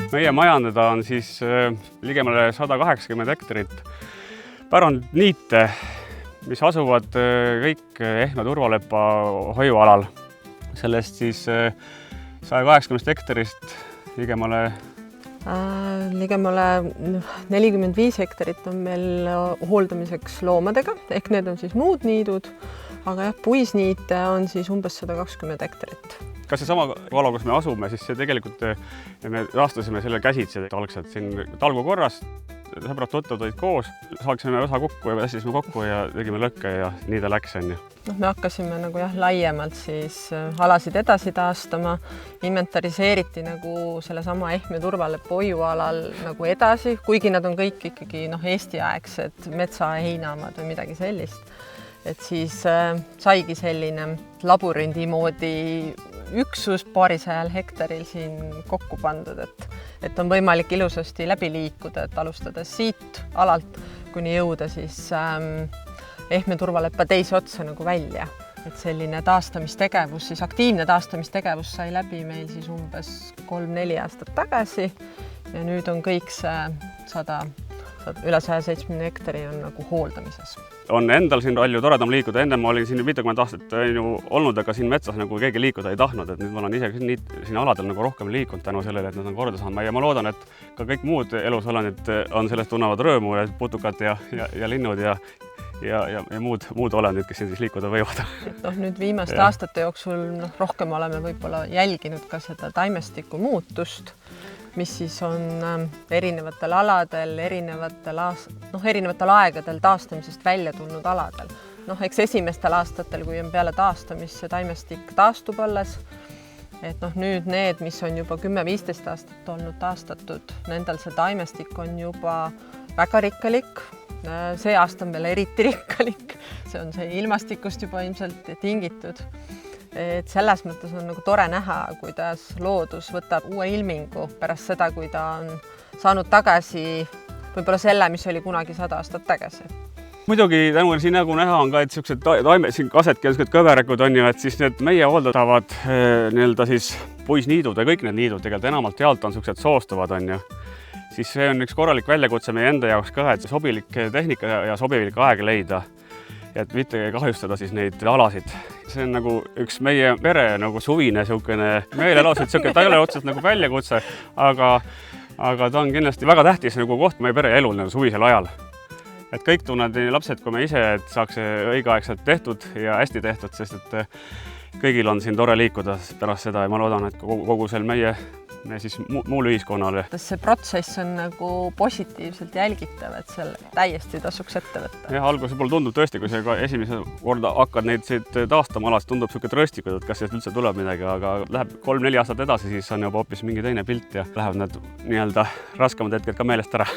Meie majandada on siis ligemale 180 hektarit pärandniite, mis asuvad kõik Ehtme turvalepa hoiualal. Sellest siis 180 hektarist ligemale 45 hektarit on meil hooldamiseks loomadega, ehk need on siis muud niidud, aga jah, puisniite on siis umbes 120 hektarit. Kas see sama ala, kus me asume, siis see tegelikult me taastasime selle käsitsi algselt siin talgu korras. Sõbrad tuttavad olid koos, saaksime osa kokku ja päästisime kokku ja tegime lõkke ja nii ta läks. Me hakkasime nagu laiemalt siis alasid edasi taastama, inventariseeriti nagu sellesama Ehtme turvalepa hoiualal nagu edasi, kuigi nad on kõik ikkagi Eesti-aegsed metsa-heinamad või midagi sellist. Et siis saigi selline laborendi moodi üksus paarisajal hektaril siin kokku pandud, et on võimalik ilusasti läbi liikuda, et alustades siit alalt, kuni jõuda siis Ehtme turvalepa teise otsa nagu välja. Et selline taastamistegevus, siis aktiivne taastamistegevus sai läbi meil siis umbes 3-4 aastat tagasi ja nüüd on kõik see üle 170 hektari on nagu hooldamises. On endal siin palju toredam liikuda, enne ma olin siin mitukümmend aastat olnud, aga siin metsas nagu keegi liikuda ei tahtnud, et nüüd ma olen ise siin aladel nagu rohkem liikunud tänu sellele, et nad on korda saanud ja ma loodan, et ka kõik muud elusolendid on sellest tunnevad rõõmu ja putukad ja linnud ja muud olendid, kes siin siis liikuda võivad. Nüüd viimaste aastate jooksul rohkem oleme võib-olla jälginud ka seda taimestiku muutust, mis siis on erinevatel aladel, erinevatel aegadel taastamisest välja tulnud aladel. Eks esimestel aastatel, kui on peale taastamist, see taimestik taastub alles. Et nüüd need, mis on juba 10-15 aastat olnud taastatud, nendel see taimestik on juba väga rikkalik. See aasta on veel eriti rikkalik. See on see ilmastikust juba ilmselt tingitud. Et selles mõttes on nagu tore näha, kuidas loodus võtab uue ilmingu pärast seda, kui ta on saanud tagasi võib-olla selle, mis oli kunagi 100 aastat tagasi. Muidugi tänu siin nagu näha on ka, et sellised siin kasedki on kõverakud on ju, et siis need meie hooldatavad siis puisniidud ja kõik need niidud tegelikult enamalt jaolt on sellised soostuvad on ju. Siis see on üks korralik väljakutse meie enda jaoks ka, et sobilik tehnika ja sobilik aeg leida. Et mitte kahjustada siis neid alasid. See on nagu üks meie pere nagu suvine meelelaus, et ta ei ole otseselt nagu väljakutse, aga ta on kindlasti väga tähtis nagu koht meie pere elul nagu suvisel ajal. Et kõik tunned nii lapsed kui me ise, et saaks õigeaegselt tehtud ja hästi tehtud, sest et kõigil on siin tore liikuda pärast seda ja ma loodan, et kogu seal meie siis muul ühiskonnale. See protsess on nagu positiivselt jälgitav, et selle täiesti tasuks ette võtta. Jah, alguses võib-olla tundub tõesti, kui see esimese korda hakkad neid taastama alast, tundub selline rõstikud, et kas sellest üldse tuleb midagi, aga läheb 3-4 aastat edasi, siis on juba hoopis mingi teine pilt ja lähevad need raskemad hetked ka meelest ära.